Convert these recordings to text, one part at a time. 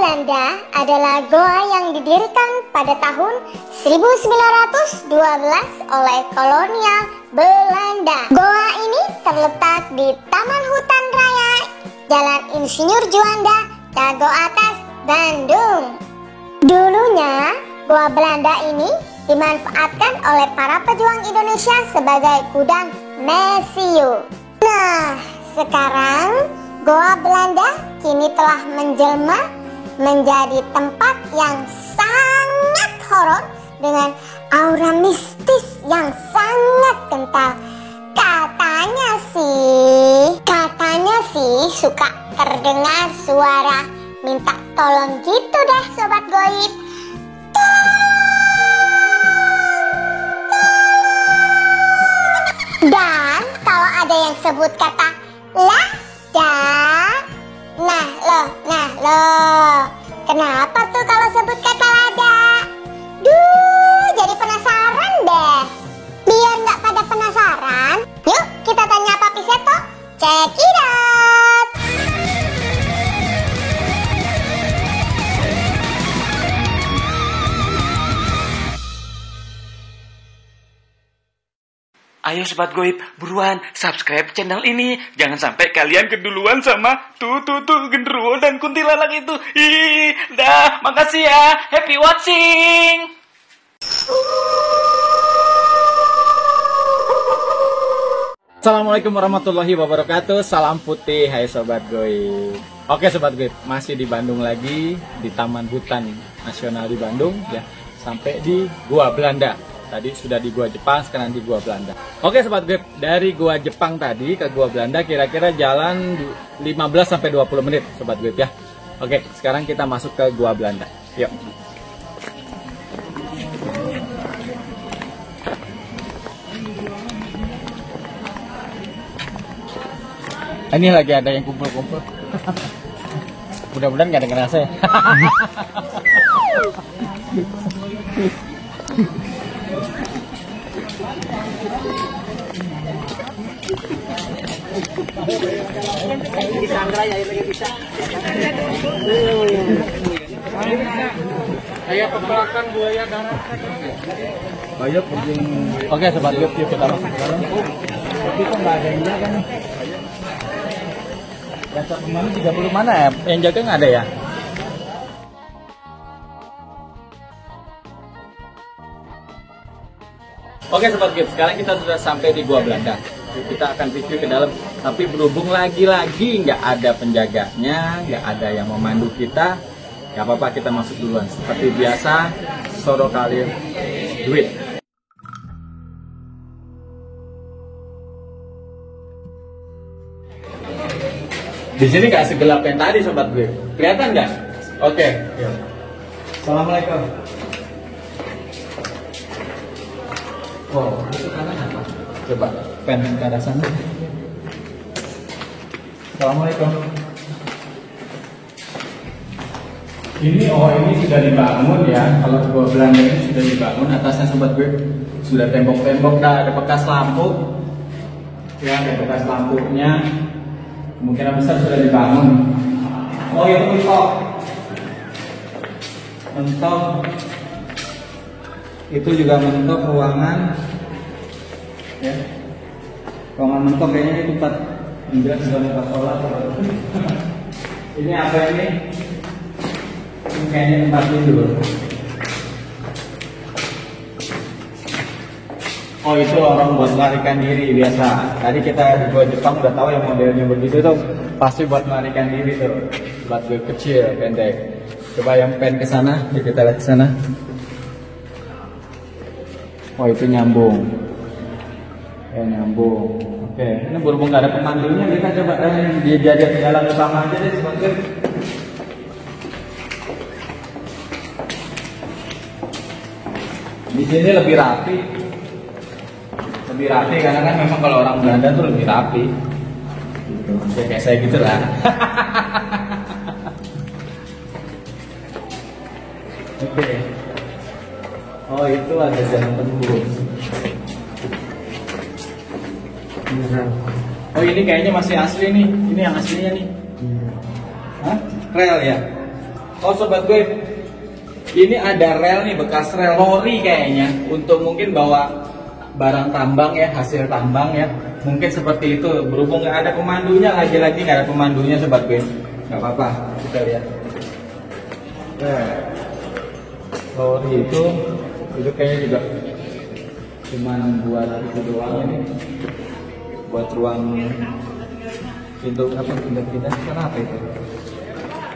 Belanda adalah goa yang didirikan pada tahun 1912 oleh kolonial Belanda. Goa ini terletak di Taman Hutan Raya Jalan Insinyur Juanda, Dago Atas, Bandung. Dulunya, goa Belanda ini dimanfaatkan oleh para pejuang Indonesia sebagai gudang mesiu. Nah, sekarang goa Belanda kini telah menjelma menjadi tempat yang sangat horor dengan aura mistis yang sangat kental. Katanya sih suka terdengar suara minta tolong gitu deh sobat goib. Dan kalau ada yang sebut kata lah dah, nah loh, kenapa tuh kalau sebut kata lada? Jadi penasaran deh. Biar nggak pada penasaran, yuk kita tanya Papi Seto. Check it out. Ayo Sobat Goib, buruan subscribe channel ini. Jangan sampai kalian keduluan sama tuh genderuwo dan kuntilanak itu. Dah, makasih ya. Happy watching. Assalamualaikum warahmatullahi wabarakatuh. Salam putih, hai Sobat Goib. Oke Sobat Goib, masih di Bandung lagi, di Taman Hutan Nasional di Bandung ya. Sampai di Gua Belanda. Tadi sudah di Gua Jepang, sekarang di Gua Belanda. Oke Sobat Goib, dari Gua Jepang tadi ke Gua Belanda kira-kira jalan 15-20 menit Sobat Goib ya. Oke, sekarang kita masuk ke Gua Belanda. Yuk. Ini lagi ada yang kumpul-kumpul. Mudah-mudahan gak ada ngerasa ya. Kayak pembalakan buaya darat. Banyak penting. Oke Sobat Goib, yuk kita masuk ke dalam. Tapi kok nggak ada yang jaga nih? Baca pemain 30 mana ya? Yang jaga nggak ada ya? Oke Sobat Goib, sekarang kita sudah sampai di Gua Belanda. Kita akan review ke dalam. Tapi berhubung lagi-lagi nggak ada penjaganya, nggak ada yang memandu kita, nggak apa-apa, kita masuk duluan. Seperti biasa, soro kali duit. Di sini nggak segelap yang tadi Sobat Goib. Kelihatan nggak? Oke. Assalamualaikum. Wow, itu kanan apa? Coba pen ke arah sana. Assalamualaikum. Ini sudah dibangun ya. Kalau Gua Belanda ini sudah dibangun, atasnya Sobat Goib sudah tembok-tembok, ada bekas lampu. Ya, ada bekas lampunya. Kemungkinan besar sudah dibangun. Oh itu mentok. Itu juga mentok ruangan. Ya. Ruangan mentok kayaknya ini tempat Indra sudah buka sholat. Ini apa ini? Ini kayaknya tempat tidur. Oh itu orang buat melarikan diri biasa. Tadi kita di Gua Jepang udah tahu yang modelnya begitu tuh pasti buat melarikan diri tuh. Buat gue kecil, pendek. Coba yang pen ke sana, kita lihat ke sana. Oh itu nyambung. Nyambung. Oke, ini berhubung gak ada pemandunya, kita coba dia jajan ke dalam utama aja deh sebagai. Di sini lebih rapi. Lebih rapi karena kan memang kalau orang Belanda tuh lebih rapi gitu. Ya, kayak saya gitu lah. Oke. Oh itu ada jalan tembus. Oh ini kayaknya masih asli nih. Ini yang aslinya nih. Hah? Rel ya? Oh sobat gue, ini ada rel nih, bekas rel lori kayaknya, untuk mungkin bawa barang tambang ya, hasil tambang ya. Mungkin seperti itu, berhubung nggak ada pemandunya, lagi-lagi nggak ada pemandunya sobat gue. Nggak apa-apa, kita lihat. Lori itu kayaknya juga cuman buat itu doang ini, buat ruang pintu apa, pindah-pindah kenapa itu?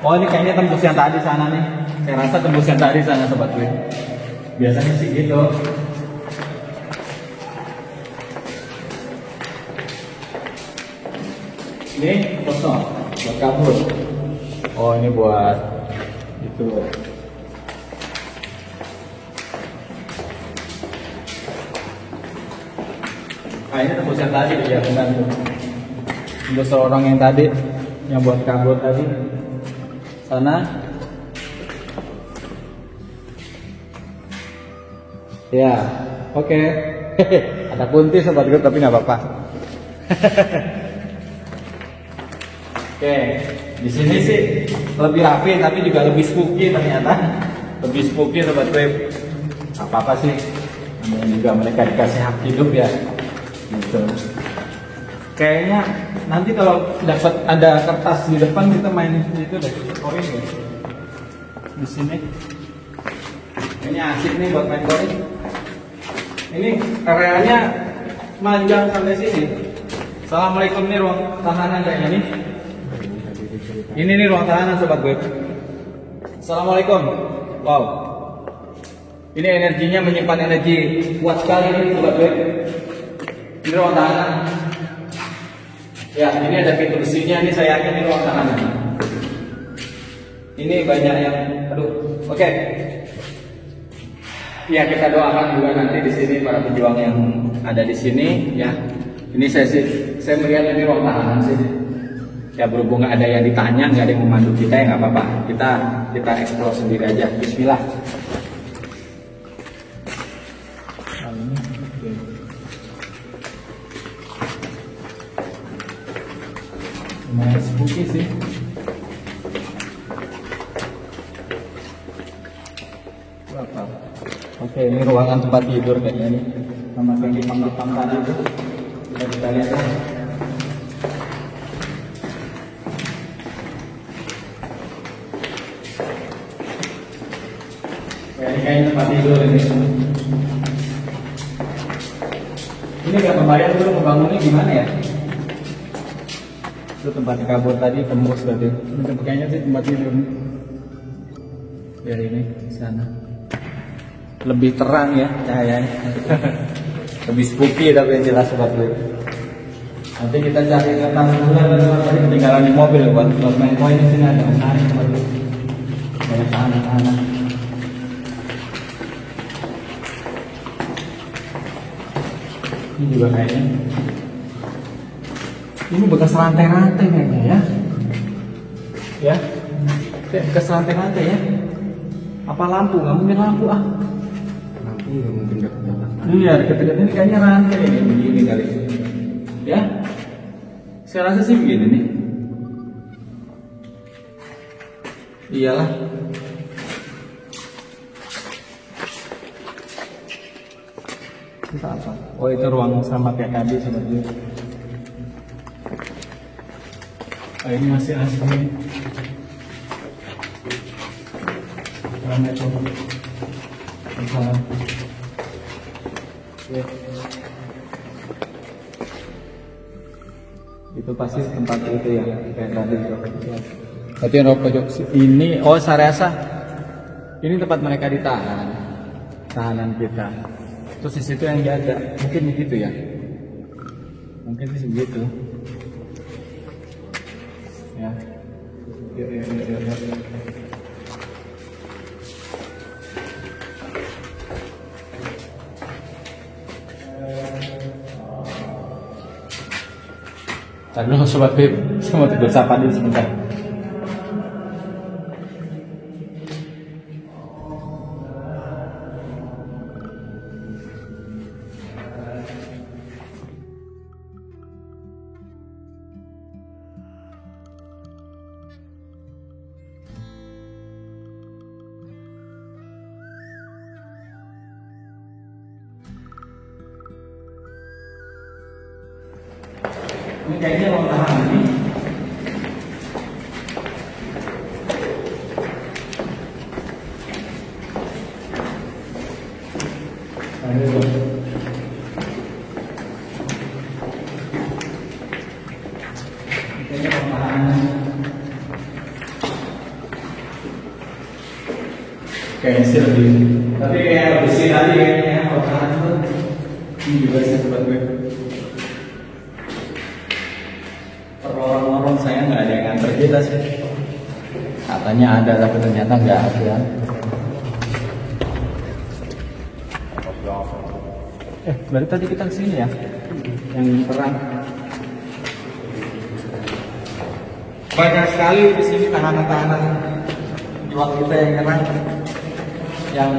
Oh ini kayaknya tembus yang tadi sana nih. Saya rasa tembus yang tadi sana sobat gue. Biasanya sih gitu. Ini kosong, buat kabur. Oh ini buat itu. Ah ini tembus yang tadi ya, benar tuh. Untuk seorang yang tadi, yang buat kabur tadi. Sana. Ya, oke. Ada kunti sobat gue tapi nggak apa-apa. Oke, di sini sih lebih rapi tapi juga lebih spooky ternyata. Lebih spooky sobat gue. Apa-apa sih? Namanya juga mereka dikasih hak hidup ya. Gitu. Kayaknya nanti kalau dapat ada kertas di depan kita main itu deh, koin ya. Di sini. Kayaknya asik nih buat main koin. Ini areanya manjang sampai sini. Assalamualaikum, nih ruang tahanan kayaknya nih. Ini nih ruang tahanan sobat gue. Assalamualaikum. Wow. Ini energinya menyimpan energi kuat sekali nih sobat gue. Ini ruang tahanan. Ya, ini ada pintu besinya, ini saya yakin ini ruang tahanan. Ini banyak yang, oke. Ya kita doakan juga nanti di sini para pejuang yang ada di sini, ya. Ini saya melihat ini ruang tahanan sih. Ya berhubung nggak ada yang ditanya, nggak ada yang memandu kita ya nggak apa-apa. Kita eksplor sendiri aja. Bismillah. Lumayan spooky sih. Apa? Oke, ini ruangan tempat tidur kayaknya nih. Sama yang Jepang tadi itu. Kita lihat ya. Ini kayaknya tempat tidur ini. Ini nggak kebayang dulu membangunnya gimana ya? Itu tempat kabur tadi tembus berarti. Ini kayaknya sih tempat tidur. Dari ini ke sana. Lebih terang ya cahayanya. Lebih spooky tapi yang jelas sobat gue. Nanti kita cari ke bulan dan tadi ketinggalan di mobil buat main koin di sini ada menarik sobat gue. Banyak anak-anak. Ini juga kayaknya. Ini bekas rantai-rantai kayaknya ya. Ya. Bekas rantai-rantai ya. Apa lampu? Nggak mungkin lampu ah. Lampu nggak mungkin dekat-dekat. Iya, dekat-dekat ini kayaknya rantai ini begini kali. Ya. Saya rasa sih begini nih. Iyalah. Itu apa? Oh itu ruang sama kayak tadi sebenarnya. Oh, ini masih asli. Assalamualaikum. Ya. Itu pasti tempat itu ya kayak tadi itu. Berarti yang pojok ini, oh saya rasa ini tempat mereka ditahan, tahanan kita. Terus di situ yang jaga, mungkin begitu ya. Mungkin sih begitu. Ya. Ya. Tadi dulu sobat Beb, saya mau tidur sapa dulu sebentar. Ini kayaknya ruang tahanan ini. Kayaknya sih lebih, tapi kayak bersih tadi kayaknya kotoran tuh. Ini juga sih sobat gue. Lorong-lorong saya nggak ada yang nganter kita sih. Katanya ada tapi ternyata nggak ada. Berarti tadi kita kesini ya, yang terang. Banyak sekali di sini tahanan-tahanan jual kita yang nyerang, yang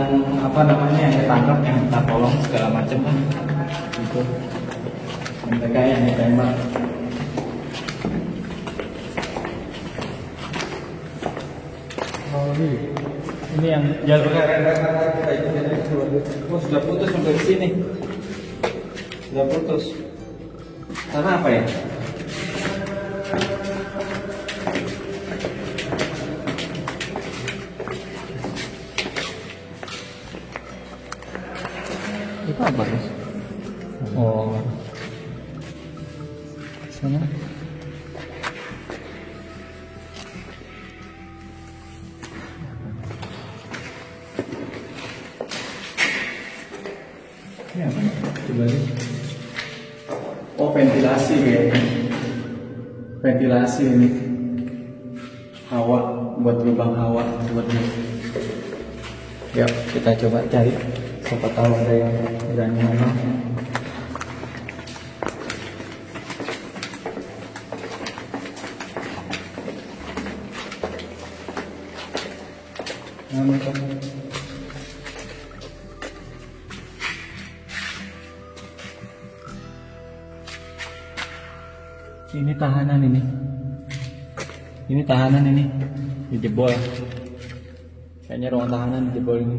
apa namanya, yang ditangkap, yang kita tolong segala macam kan, gitu. Mereka yang ditembak. Oh ini yang jalur kita itu sudah putus sampai ke sini. Sudah putus. Karena apa ya? Itu apa guys? Oh, sana. Ini apa? Coba lihat. Oh, ventilasi kayaknya. Ventilasi ini. Hawa, buat lubang hawa buat ini. Ya, kita coba cari. Siapa tahu ada yang berani ngomong. Ini tahanan ini. Ini tahanan ini. Dijebol. Kayaknya ruang tahanan dijebol ini.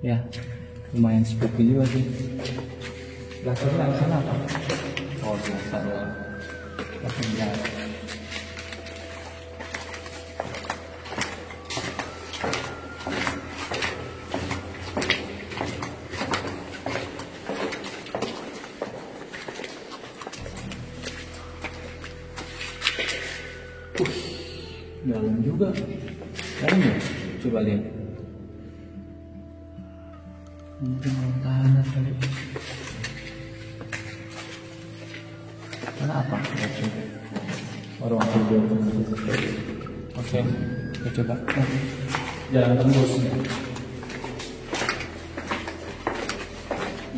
Ya, lumayan spooky juga sih. Belakangnya di sana apa? Oh, biasa doang. Belakangnya. Dalam juga. Dalam ya? Coba lihat. Mungkin tahanan kali. Karena apa? Ruang tidur. Oke, kita coba. Jalan tembus.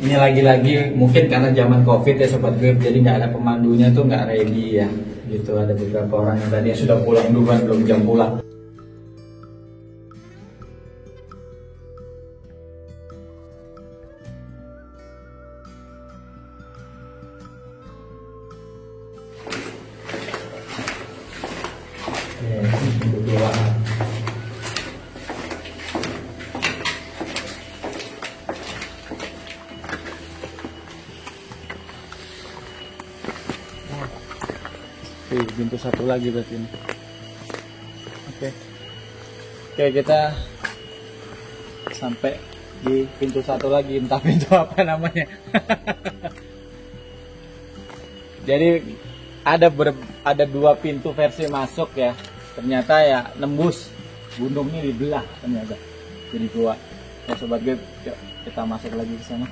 Ini lagi-lagi mungkin karena zaman COVID ya sobat gue, jadi nggak ada pemandunya tuh, nggak ready ya. Gitu, ada beberapa orang yang tadi sudah pulang duluan, belum jam pulang. Pintu satu lagi berarti ini. Oke, kita sampai di pintu satu lagi, entah pintu apa namanya. Jadi ada dua pintu versi masuk ya. Ternyata ya nembus, gunungnya dibelah ternyata. Jadi gua. Ya sobat gue, yuk kita masuk lagi ke sana.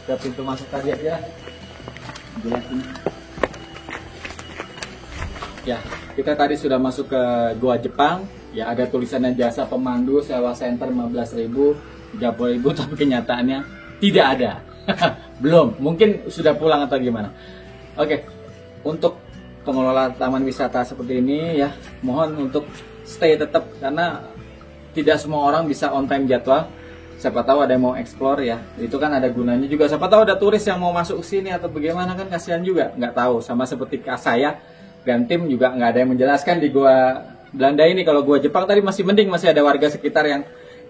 Ke pintu masuk tadi aja. Jelasin. Ya, kita tadi sudah masuk ke Gua Jepang. Ya, ada tulisannya jasa pemandu sewa center 15.000, 30.000, tapi kenyataannya tidak ada. Belum, mungkin sudah pulang atau gimana. Oke, untuk pengelola taman wisata seperti ini ya, mohon untuk stay tetap, karena tidak semua orang bisa on time jadwal. Siapa tahu ada yang mau explore ya, itu kan ada gunanya juga. Siapa tahu ada turis yang mau masuk sini atau bagaimana, kan kasihan juga, nggak tahu. Sama seperti saya dan tim juga nggak ada yang menjelaskan di Gua Belanda ini. Kalau Gua Jepang tadi masih mending, masih ada warga sekitar yang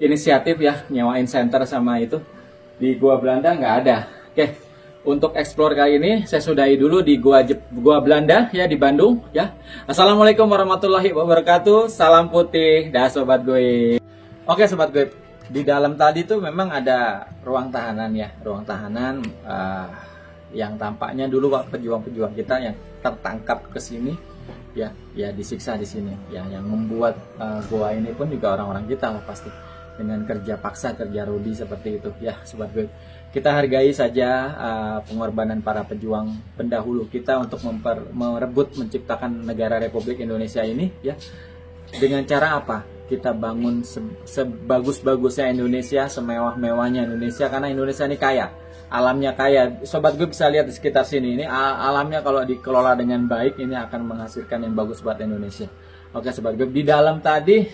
inisiatif ya, nyewain center sama itu. Di Gua Belanda nggak ada. Oke, untuk explore kali ini saya sudahi dulu di Gua Belanda ya di Bandung ya. Assalamualaikum warahmatullahi wabarakatuh. Salam putih dah sobat gue. Oke sobat gue, di dalam tadi tuh memang ada ruang tahanan ya, ruang tahanan yang tampaknya dulu pejuang-pejuang kita yang tertangkap ke sini ya disiksa di sini ya, yang membuat gua ini pun juga orang-orang kita lah pasti, dengan kerja paksa, kerja rudi seperti itu ya sobat gue. Kita hargai saja pengorbanan para pejuang pendahulu kita untuk merebut menciptakan negara Republik Indonesia ini ya. Dengan cara apa? Kita bangun sebagus-bagusnya Indonesia, semewah-mewahnya Indonesia, karena Indonesia ini kaya, alamnya kaya. Sobat gue bisa lihat di sekitar sini, ini alamnya kalau dikelola dengan baik ini akan menghasilkan yang bagus buat Indonesia. Oke sobat gue, di dalam tadi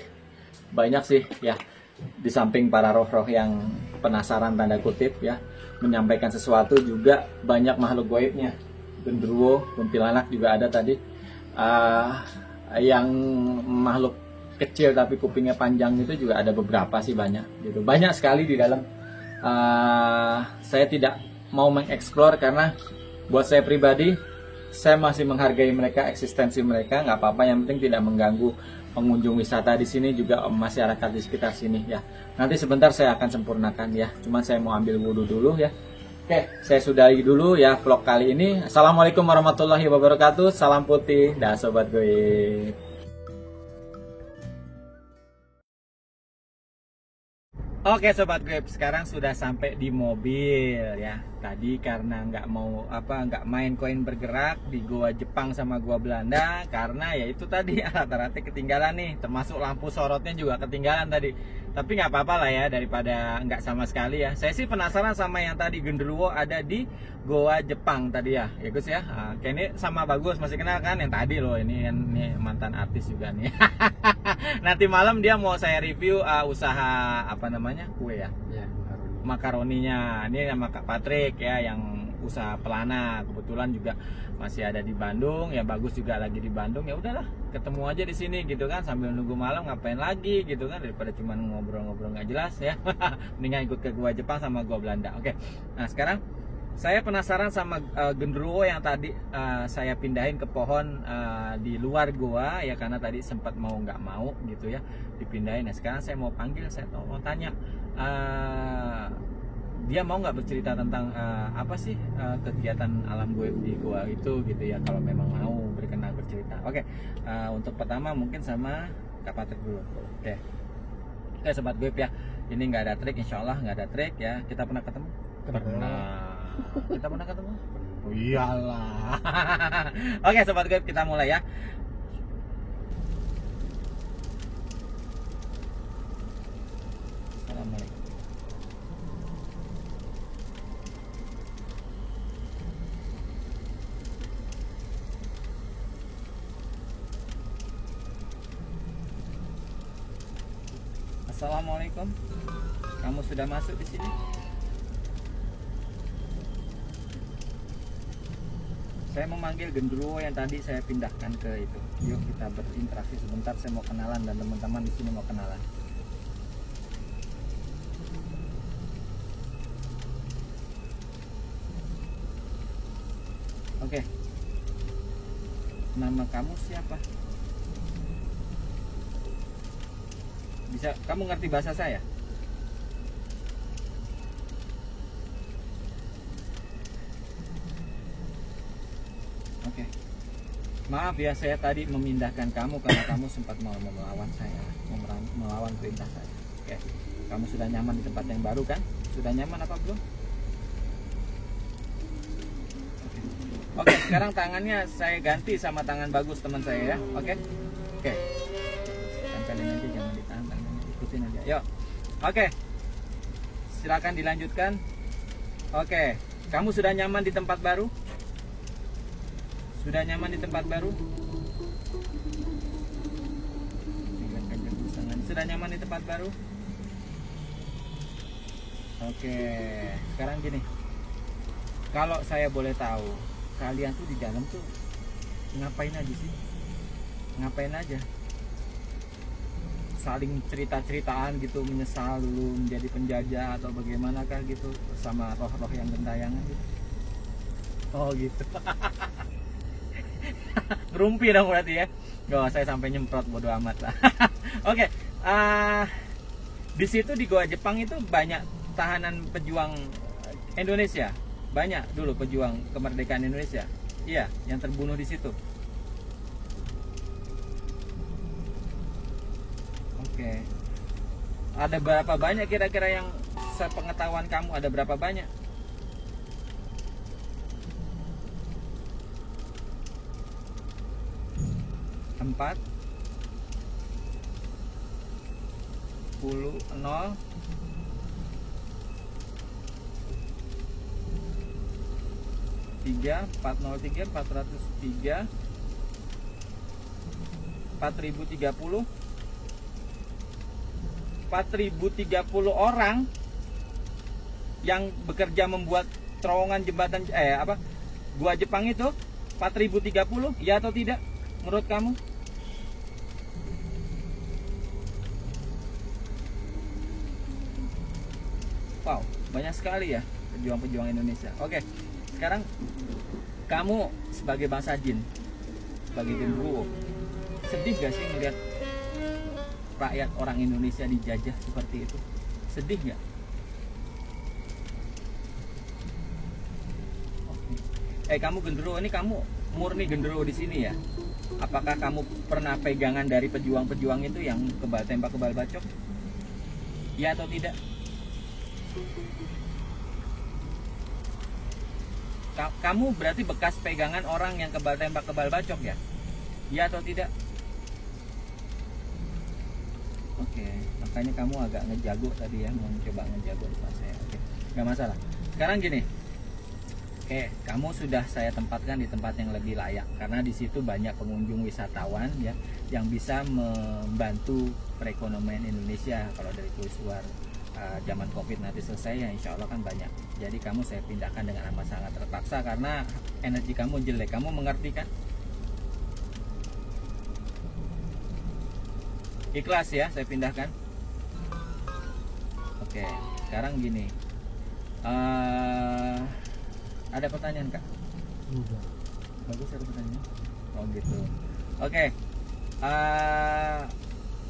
banyak sih ya, di samping para roh-roh yang penasaran tanda kutip ya, menyampaikan sesuatu, juga banyak makhluk gaibnya, genderuwo, kuntilanak juga ada tadi, yang makhluk kecil tapi kupingnya panjang itu juga ada beberapa sih, banyak gitu, banyak sekali di dalam. Saya tidak mau mengeksplor karena buat saya pribadi, saya masih menghargai mereka, eksistensi mereka nggak apa-apa, yang penting tidak mengganggu pengunjung wisata di sini, juga masyarakat di sekitar sini ya. Nanti sebentar saya akan sempurnakan ya, cuman saya mau ambil wudhu dulu ya. Oke, saya sudahi dulu ya vlog kali ini. Assalamualaikum warahmatullahi wabarakatuh. Salam putih dah sobat gue. Oke sobat gue, sekarang sudah sampai di mobil ya. Tadi karena nggak main koin bergerak di gua Jepang sama gua Belanda, karena ya itu tadi alat-alatnya ketinggalan nih, termasuk lampu sorotnya juga ketinggalan tadi. Tapi nggak apa-apa lah ya, daripada nggak sama sekali ya. Saya sih penasaran sama yang tadi genderuwo ada di gua Jepang tadi ya, ya Gus ya. Kayak ini sama Bagus masih kenal kan yang tadi loh, ini mantan artis juga nih. Nanti malam dia mau saya review usaha apa namanya, kue ya, makaroninya. Ini sama Kak Patrick ya, yang usaha pelana, kebetulan juga masih ada di Bandung ya. Bagus juga lagi di Bandung, ya udahlah ketemu aja di sini gitu kan, sambil nunggu malam ngapain lagi gitu kan, daripada cuma ngobrol-ngobrol nggak jelas ya. Mendingan ikut ke gua Jepang sama gua Belanda. Oke, nah sekarang saya penasaran sama genderuwo yang tadi saya pindahin ke pohon di luar gua ya, karena tadi sempat mau nggak mau gitu ya dipindahin. Nah sekarang saya mau panggil, saya mau tanya dia mau nggak bercerita tentang apa sih kegiatan alam gue di gua itu gitu ya, kalau memang mau berkenan bercerita. Oke, untuk pertama mungkin sama Kak Patrick dulu. Oke, sobat gue ya, ini nggak ada trik, insya Allah nggak ada trik ya. Kita pernah ketemu? Kita pernah ketemu? Oh iyalah. Oke sobat gue, kita mulai ya. Assalamualaikum. Assalamualaikum. Kamu sudah masuk di sini? Saya memanggil genderuwo yang tadi saya pindahkan ke itu. Yuk kita berinteraksi sebentar, saya mau kenalan dan teman-teman di sini mau kenalan. Oke. Nama kamu siapa? Bisa kamu ngerti bahasa saya? Oke. Maaf ya, saya tadi memindahkan kamu karena kamu sempat mau melawan saya, melawan perintah saya. Oke. Kamu sudah nyaman di tempat yang baru kan? Sudah nyaman apa belum? Oke, sekarang tangannya saya ganti sama tangan Bagus teman saya ya. Oke. Oke. Tempelin aja, jangan ditahan tangannya, ikutin aja. Yuk. Oke. Silakan dilanjutkan. Oke. Kamu sudah nyaman di tempat baru? Sudah nyaman di tempat baru? Sudah nyaman di tempat baru? Oke, sekarang gini. Kalau saya boleh tahu, kalian tuh di dalam tuh ngapain aja sih? Ngapain aja? Saling cerita-ceritaan gitu, menyesal dulu menjadi penjajah atau bagaimanakah gitu sama roh-roh yang gentayangan gitu? Oh gitu. Ngerumpi dong berarti ya. Gak saya sampai nyemprot, bodo amat lah. Oke, di situ di Goa Jepang itu banyak tahanan pejuang Indonesia. Banyak dulu pejuang kemerdekaan Indonesia. Iya, yang terbunuh di situ. Oke. Ada berapa banyak kira-kira yang sepengetahuan kamu, ada berapa banyak? Empat 10 0 3 403 403 4030 4030 orang yang bekerja membuat terowongan jembatan Gua Jepang itu 4030, ya atau tidak menurut kamu? Wow, banyak sekali ya pejuang-pejuang Indonesia. Oke, sekarang kamu sebagai bangsa jin, sebagai genderuwo, sedih gak sih ngelihat rakyat orang Indonesia dijajah seperti itu? Sedih gak? Oke. Kamu genderuwo, ini kamu murni genderuwo di sini ya? Apakah kamu pernah pegangan dari pejuang-pejuang itu yang kebal tembak kebal bacok? Ya atau tidak? Kamu berarti bekas pegangan orang yang kebal tembak kebal bacok ya? Ya atau tidak? Oke, makanya kamu agak ngejago tadi ya, mau coba ngejago depan saya. Oke, nggak masalah. Sekarang gini, kamu sudah saya tempatkan di tempat yang lebih layak karena di situ banyak pengunjung wisatawan ya yang bisa membantu perekonomian Indonesia kalau dari keluar zaman COVID nanti selesai ya, insya Allah kan banyak. Jadi kamu saya pindahkan dengan amat sangat terpaksa karena energi kamu jelek. Kamu mengerti kan? Ikhlas ya saya pindahkan. Oke, sekarang gini, ada pertanyaan Kak? Enggak. Bagus ada pertanyaan. Oh gitu. Oke,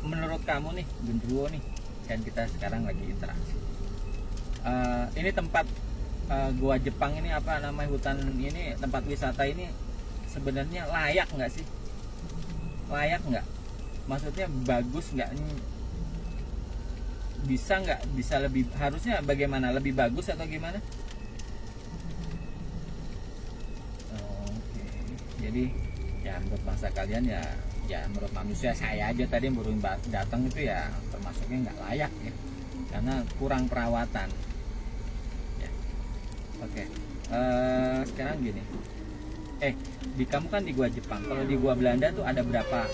menurut kamu nih genderuwo nih, kan kita sekarang lagi interaksi. Ini tempat Goa Jepang ini apa namanya, hutan ini, tempat wisata ini sebenarnya layak nggak sih? Layak nggak? Maksudnya bagus nggak? Bisa nggak? Bisa lebih, harusnya bagaimana? Lebih bagus atau gimana? Oke. Jadi ya menurut bangsa kalian ya menurut manusia saya aja tadi yang baru datang itu ya termasuknya nggak layak ya, karena kurang perawatan ya. Oke. Sekarang gini, di kamu kan di Goa Jepang, kalau di Goa Belanda tuh ada berapa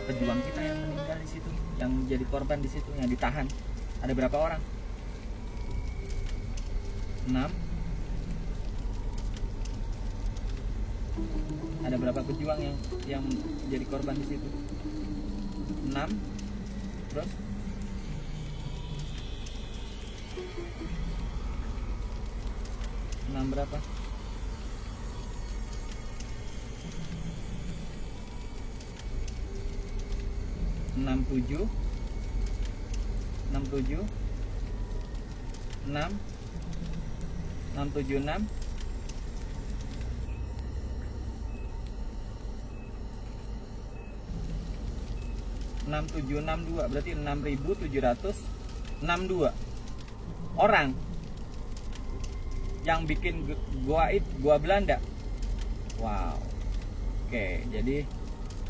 pejuang kita yang meninggal di situ, yang jadi korban di situ, yang ditahan, ada berapa orang? 6. Ada berapa pejuang yang jadi korban di situ? 6. Terus? Berapa? 67 6762, berarti 6.762 orang yang bikin Goa Belanda. Wow. Oke, jadi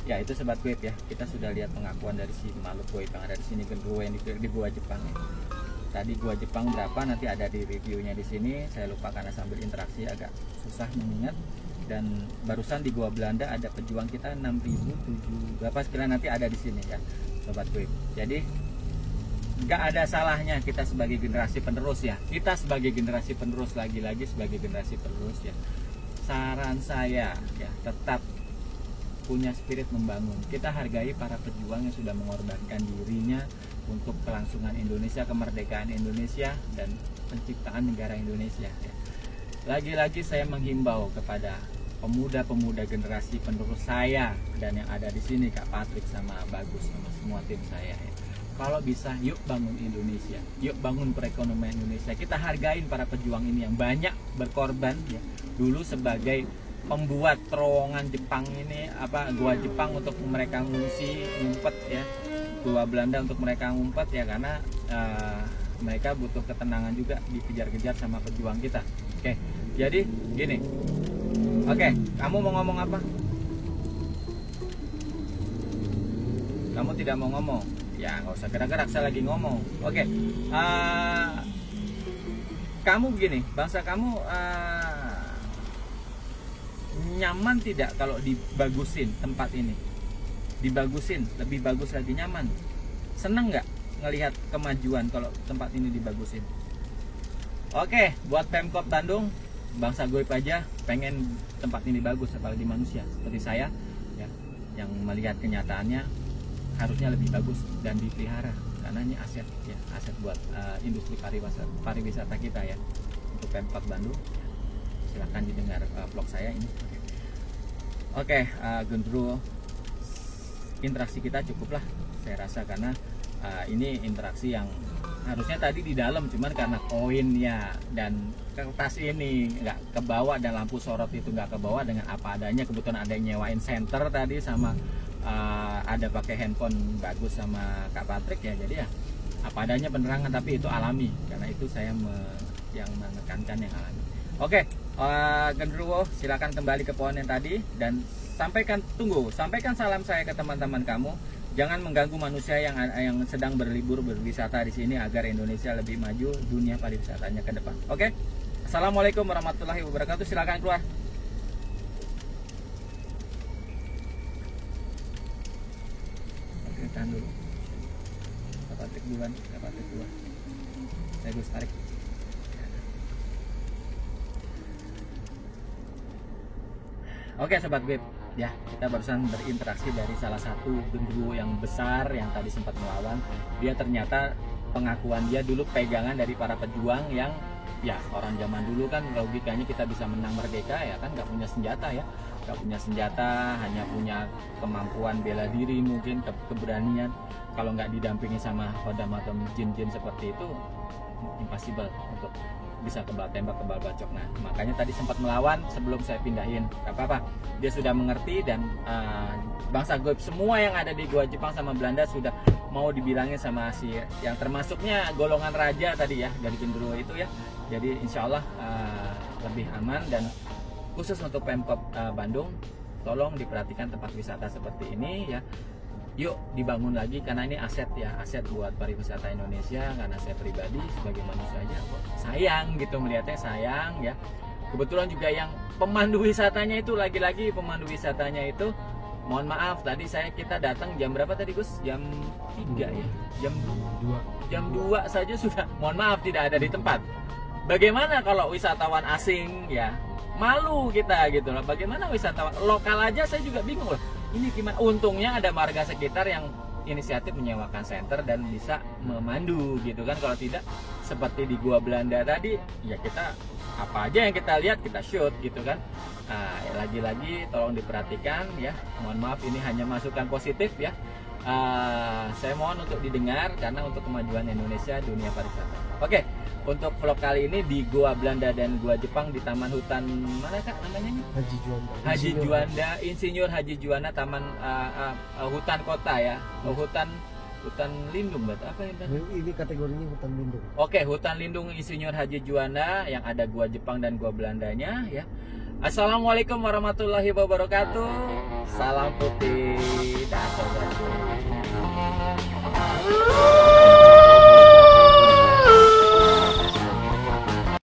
ya itu sobat goib ya, kita sudah lihat pengakuan dari si makhluk goib yang ada di sini, genderuwo yang di Goa Jepang ya. Tadi Goa Jepang berapa nanti ada di reviewnya di sini, saya lupa karena sambil interaksi agak susah mengingat. Dan barusan di Goa Belanda ada pejuang kita 6.007 berapa sekalian, nanti ada di sini ya sobat goib. Jadi nggak ada salahnya kita sebagai generasi penerus ya, kita sebagai generasi penerus, lagi-lagi sebagai generasi penerus ya, saran saya ya tetap punya spirit membangun. Kita hargai para pejuang yang sudah mengorbankan dirinya untuk kelangsungan Indonesia, kemerdekaan Indonesia, dan penciptaan negara Indonesia ya. lagi-lagi saya menghimbau kepada pemuda-pemuda generasi penerus saya dan yang ada di sini, Kak Patrick sama Bagus sama semua tim saya ya. Kalau bisa yuk bangun Indonesia, yuk bangun perekonomian Indonesia. Kita hargain para pejuang ini yang banyak berkorban ya. Dulu sebagai pembuat terowongan Jepang ini, gua Jepang untuk mereka ngungsi, ngumpet ya. Gua Belanda untuk mereka ngumpet ya, karena mereka butuh ketenangan juga, dikejar-kejar sama pejuang kita. Oke, jadi gini. Oke, kamu mau ngomong apa? Kamu tidak mau ngomong? Ya nggak usah gerak-gerak, saya lagi ngomong. Oke, kamu begini, bangsa kamu nyaman tidak kalau dibagusin tempat ini? Dibagusin, lebih bagus lagi, nyaman? Seneng nggak ngelihat kemajuan kalau tempat ini dibagusin? Oke, buat Pemkot Bandung, bangsa goib aja pengen tempat ini bagus, apalagi manusia seperti saya ya, yang melihat kenyataannya harusnya lebih bagus dan dipelihara, karena ini aset ya, aset buat industri pariwisata kita ya. Untuk Pemkot Bandung, silahkan didengar vlog saya ini. Oke, Gendro, interaksi kita cukuplah saya rasa, karena ini interaksi yang harusnya tadi di dalam, cuman karena koinnya dan kertas ini nggak kebawa dan lampu sorot itu nggak kebawa dengan apa adanya. Kebetulan ada yang nyewain center tadi, sama ada pakai handphone Bagus sama Kak Patrick ya, jadi ya apa adanya penerangan, tapi itu alami, karena itu saya yang menekankan yang alami. Oke, Gendruwo, silakan kembali ke pohon yang tadi dan sampaikan salam saya ke teman-teman kamu. Jangan mengganggu manusia yang sedang berlibur berwisata di sini, agar Indonesia lebih maju dunia pariwisatanya ke depan. Oke, assalamualaikum warahmatullahi wabarakatuh. Silakan keluar. Tahan dulu, Kak Patrick duluan, saya Gus tarik. Oke Sobat Goib ya, kita barusan berinteraksi dari salah satu gendruwo yang besar yang tadi sempat melawan. Dia ternyata pengakuan dia dulu pegangan dari para pejuang yang ya, orang zaman dulu kan logikanya kita bisa menang merdeka ya kan, nggak punya senjata ya, nggak punya senjata, hanya punya kemampuan bela diri, mungkin keberanian. Kalau nggak didampingi sama kodam atau jin-jin seperti itu, impossible untuk bisa kebal tembak, kebal bacok. Nah makanya tadi sempat melawan sebelum saya pindahin. Gak apa-apa, dia sudah mengerti, dan bangsa goib semua yang ada di Gua Jepang sama Belanda sudah mau dibilangin sama si yang termasuknya golongan raja tadi ya, dari Gendruwo itu ya. Jadi insya Allah lebih aman. Dan khusus untuk Pemkot Bandung, tolong diperhatikan tempat wisata seperti ini ya. Yuk dibangun lagi, karena ini aset ya, aset buat pariwisata Indonesia. Karena saya pribadi sebagai manusia aja sayang gitu melihatnya, sayang ya. Kebetulan juga yang pemandu wisatanya itu, lagi-lagi pemandu wisatanya itu, mohon maaf tadi kita datang jam berapa tadi Gus? Jam 3 ya? Jam 2 saja sudah, mohon maaf, tidak ada di tempat. Bagaimana kalau wisatawan asing ya? Malu kita gitu loh. Bagaimana wisatawan lokal aja saya juga bingung loh. Ini gimana? Untungnya ada marga sekitar yang inisiatif menyewakan center dan bisa memandu gitu kan. Kalau tidak seperti di Gua Belanda tadi ya, kita apa aja yang kita lihat kita shoot gitu kan. Nah, lagi-lagi tolong diperhatikan ya. Mohon maaf, ini hanya masukan positif ya. Saya mohon untuk didengar, karena untuk kemajuan Indonesia dunia pariwisata. Oke, untuk vlog kali ini di Gua Belanda dan Gua Jepang di Taman Hutan mana Kak namanya? Haji Juanda, Insinyur Haji Juanda, Taman Hutan Kota ya. Hutan lindung berarti apa ini? Ini kategorinya hutan lindung. Oke, hutan lindung Insinyur Haji Juanda yang ada Gua Jepang dan Gua Belandanya ya. Assalamualaikum warahmatullahi wabarakatuh. Salam putih. Dah, sobat.